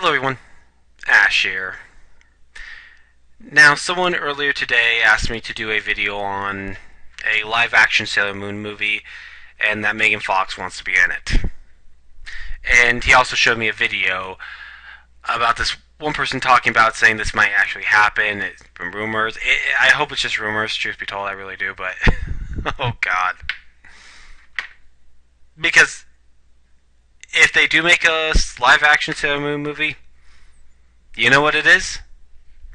Hello everyone, Ash here. Now, someone earlier today asked me to do a video on a live-action Sailor Moon movie, and that Megan Fox wants to be in it. And he also showed me a video about this one person talking about saying this might actually happen. It's been rumors. I hope it's just rumors, truth be told, I really do, but oh god. Because if they do make a live-action Sailor Moon movie, you know what it is?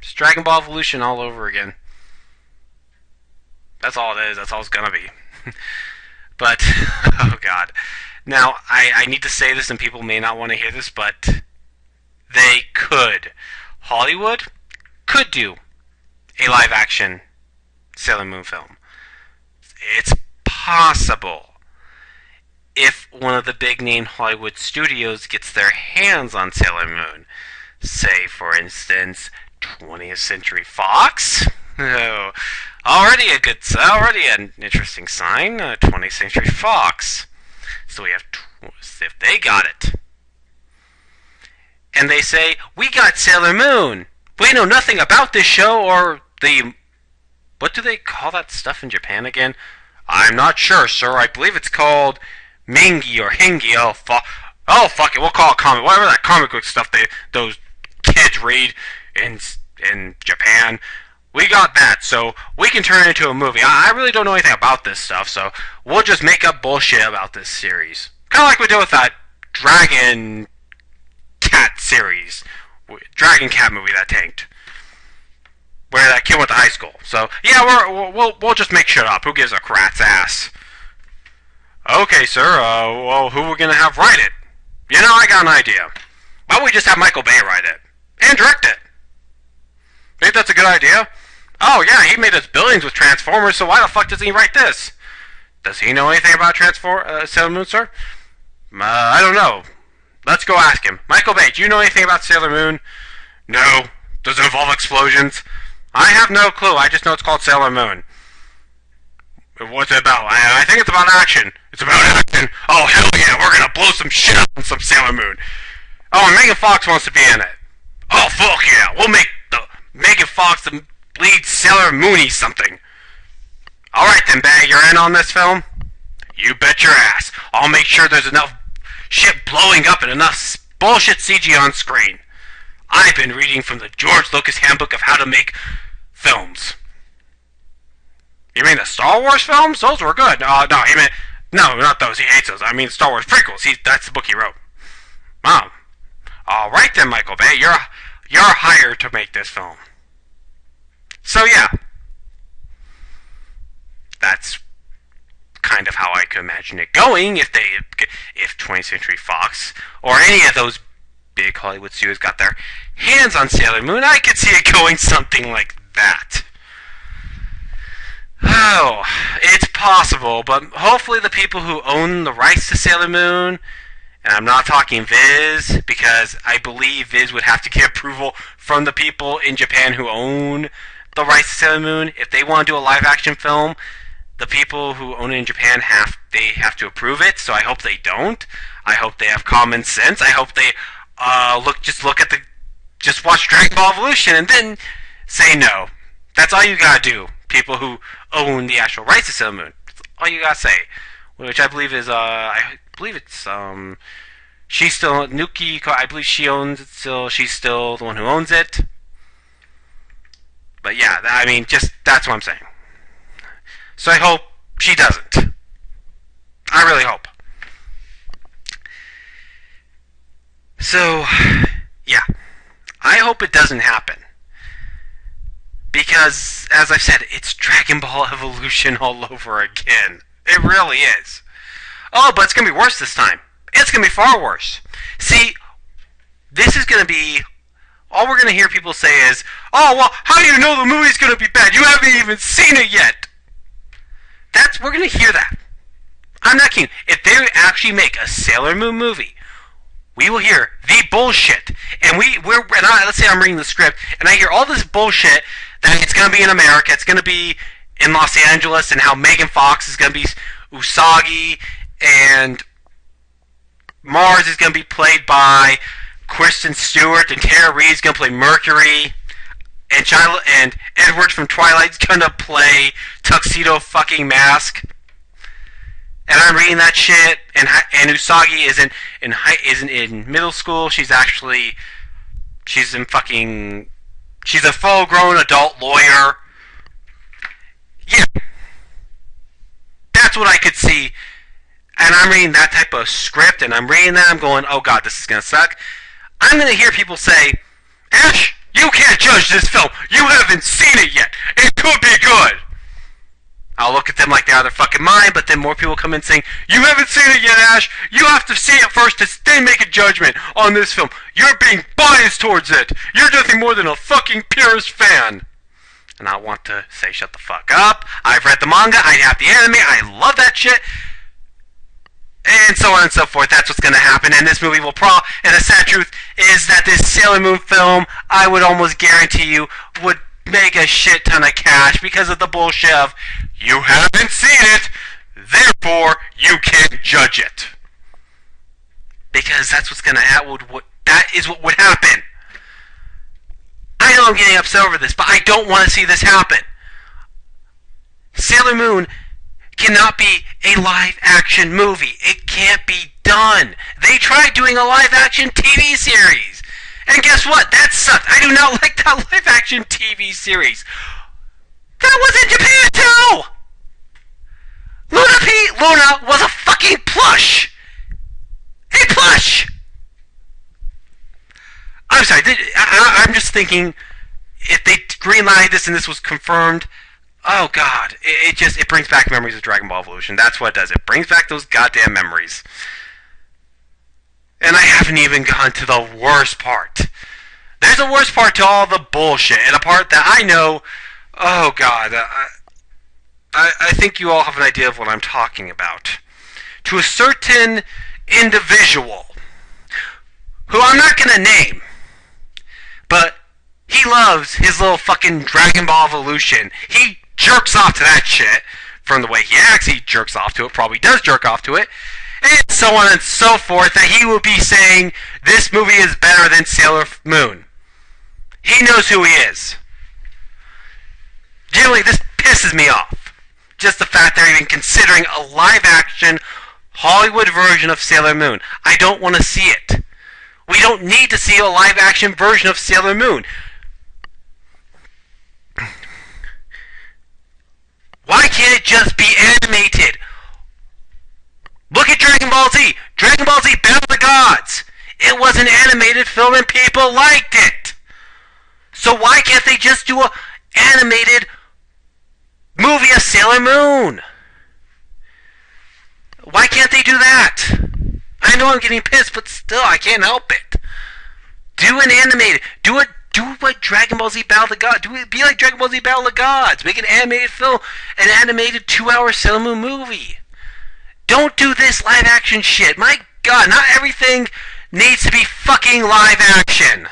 It's Dragon Ball Evolution all over again. That's all it is. That's all it's gonna be. But, oh god. Now, I need to say this, and people may not want to hear this, but they could. Hollywood could do a live-action Sailor Moon film. It's possible. If one of the big-name Hollywood studios gets their hands on Sailor Moon. Say, for instance, 20th Century Fox. Oh, already an interesting sign. 20th Century Fox. So we have, if they got it, and they say, we got Sailor Moon. We know nothing about this show or the, what do they call that stuff in Japan again? I'm not sure, sir. I believe it's called Mangi or Hengi. Oh fuck it. We'll call it comic. Whatever that comic book stuff those kids read in Japan. We got that, so we can turn it into a movie. I really don't know anything about this stuff, so we'll just make up bullshit about this series. Kind of like we did with that Dragon Cat series. Dragon Cat movie that tanked. Where that kid went to high school. So, yeah, we'll just make shit up. Who gives a rat's ass? Okay, sir, well, who we're gonna have write it? You know, I got an idea. Why don't we just have Michael Bay write it? And direct it? Think that's a good idea? Oh, yeah, he made us billions with Transformers, so why the fuck doesn't he write this? Does he know anything about Sailor Moon, sir? I don't know. Let's go ask him. Michael Bay, do you know anything about Sailor Moon? No. Does it involve explosions? I have no clue. I just know it's called Sailor Moon. What's it about? I think it's about action. It's about action. Oh, hell yeah, we're gonna blow some shit up on some Sailor Moon. Oh, and Megan Fox wants to be in it. Oh, fuck yeah, we'll make the Megan Fox the lead Sailor Moony something. Alright then, Bay, you're in on this film? You bet your ass. I'll make sure there's enough shit blowing up and enough bullshit CG on screen. I've been reading from the George Lucas Handbook of How to Make Films. You mean the Star Wars films? Those were good. No, he meant... No, not those. He hates those. I mean Star Wars prequels. That's the book he wrote. Wow. Alright then, Michael Bay. You're hired to make this film. So, yeah. That's kind of how I could imagine it going if 20th Century Fox or any of those big Hollywood studios got their hands on Sailor Moon. I could see it going something like that. Oh, it's possible, but hopefully the people who own the rights to Sailor Moon, and I'm not talking Viz, because I believe Viz would have to get approval from the people in Japan who own the rights to Sailor Moon. If they want to do a live-action film, the people who own it in Japan have to approve it, so I hope they don't. I hope they have common sense. I hope they just watch Dragon Ball Evolution and then say no. That's all you gotta do. People who own the actual rights to Sailor Moon. That's all you gotta say. Which I believe is, she's still, Nuki, I believe she owns it still. She's still the one who owns it. But yeah, I mean, that's what I'm saying. So I hope she doesn't. I really hope. So, yeah. I hope it doesn't happen. Because, as I said, it's Dragon Ball Evolution all over again. It really is. Oh, but it's going to be worse this time. It's going to be far worse. See, this is going to be... All we're going to hear people say is, oh, well, how do you know the movie's going to be bad? You haven't even seen it yet. We're going to hear that. I'm not kidding. If they actually make a Sailor Moon movie, we will hear the bullshit. And let's say I'm reading the script, and I hear all this bullshit that it's going to be in America, it's going to be in Los Angeles, and how Megan Fox is going to be Usagi, and Mars is going to be played by Kristen Stewart and Tara Reid's gonna play Mercury, and Edward from Twilight's gonna play Tuxedo fucking Mask. And I'm reading that shit, and Usagi isn't in middle school. She's a full-grown adult lawyer. Yeah, that's what I could see. And I'm reading that type of script, and I'm reading that, I'm going, oh god, this is gonna suck. I'm gonna hear people say, Ash, you can't judge this film. You haven't seen it yet. It could be good. I'll look at them like they're out of their fucking mind, but then more people come in saying, you haven't seen it yet, Ash. You have to see it first to then make a judgment on this film. You're being biased towards it. You're nothing more than a fucking purist fan. And I want to say, shut the fuck up. I've read the manga. I have the anime. I love that shit. And so on and so forth. That's what's going to happen. And this movie will and the sad truth is that this Sailor Moon film, I would almost guarantee you, would make a shit ton of cash because of the bullshit of, you haven't seen it, therefore you can't judge it. Because that's what's going to happen. That is what would happen. I know I'm getting upset over this, but I don't want to see this happen. Sailor Moon cannot be a live-action movie. It can't be done. They tried doing a live-action TV series. And guess what? That sucked. I do not like that live-action TV series. That was in Japan, too! Luna was a fucking plush! A plush! I'm sorry, I'm just thinking, if they greenlighted this and this was confirmed, oh god, it brings back memories of Dragon Ball Evolution. That's what it does. It brings back those goddamn memories. And I haven't even gone to the worst part. There's a worst part to all the bullshit, and a part that I know, oh god, I think you all have an idea of what I'm talking about. To a certain individual, who I'm not going to name, but he loves his little fucking Dragon Ball Evolution. He jerks off to that shit. From the way he acts, he jerks off to it, probably does jerk off to it, and so on and so forth, that he will be saying, this movie is better than Sailor Moon. He knows who he is. Generally, this pisses me off. Just the fact they're even considering a live-action Hollywood version of Sailor Moon. I don't want to see it. We don't need to see a live-action version of Sailor Moon. Why can't it just be animated? Look at Dragon Ball Z. Dragon Ball Z Battle of the Gods. It was an animated film and people liked it. So why can't they just do an animated movie of Sailor Moon? Why can't they do that? I know I'm getting pissed, but still, I can't help it. Do an animated. Do what Dragon Ball Z Battle of the Gods. Be like Dragon Ball Z Battle of the Gods. Make an animated film, an animated 2-hour Sailor Moon movie. Don't do this live action shit. My god, not everything needs to be fucking live action.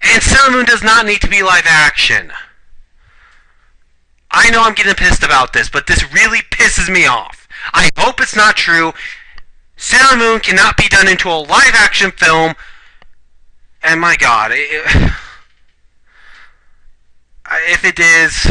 And Sailor Moon does not need to be live action. I know I'm getting pissed about this, but this really pisses me off. I hope it's not true. Sailor Moon cannot be done into a live action film. And my god, if it is,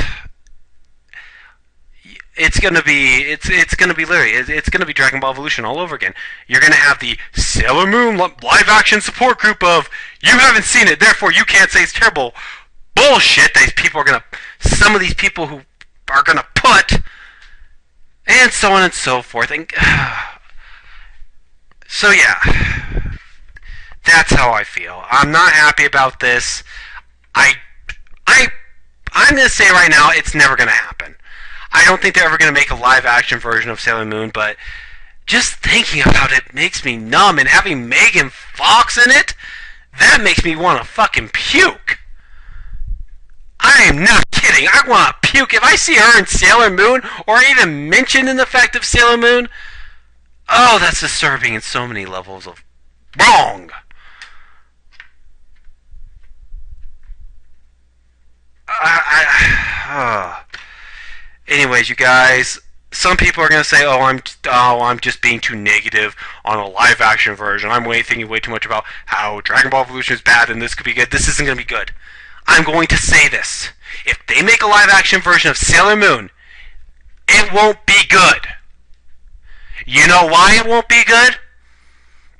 it's gonna be literally, it's gonna be Dragon Ball Evolution all over again. You're gonna have the Sailor Moon live action support group of, you haven't seen it, therefore you can't say it's terrible. Bullshit. Some of these people who are gonna put, and so on and so forth. And so yeah, that's how I feel. I'm not happy about this. I'm gonna say right now, it's never gonna happen. I don't think they're ever gonna make a live action version of Sailor Moon, but just thinking about it makes me numb. And having Megan Fox in it, that makes me want to fucking puke. I am not kidding. I want to puke. If I see her in Sailor Moon, or even mentioned in the fact of Sailor Moon, oh, that's disturbing in so many levels of wrong. Anyways, you guys, some people are going to say, I'm just being too negative on a live action version. I'm thinking way too much about how Dragon Ball Evolution is bad and this could be good. This isn't going to be good. I'm going to say this. If they make a live action version of Sailor Moon, it won't be good. You know why it won't be good?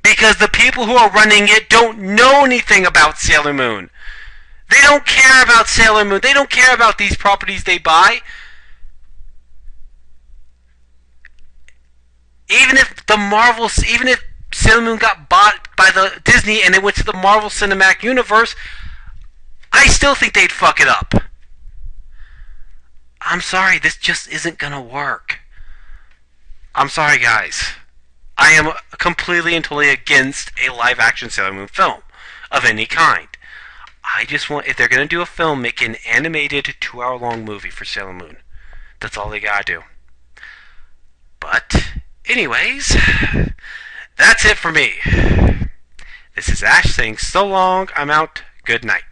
Because the people who are running it don't know anything about Sailor Moon. They don't care about Sailor Moon. They don't care about these properties they buy. Even if Sailor Moon got bought by the Disney and it went to the Marvel Cinematic Universe, I still think they'd fuck it up. I'm sorry, this just isn't gonna work. I'm sorry, guys. I am completely and totally against a live-action Sailor Moon film of any kind. I just want, if they're gonna do a film, make an animated 2-hour-long movie for Sailor Moon. That's all they gotta do. But, anyways, that's it for me. This is Ash saying so long, I'm out, good night.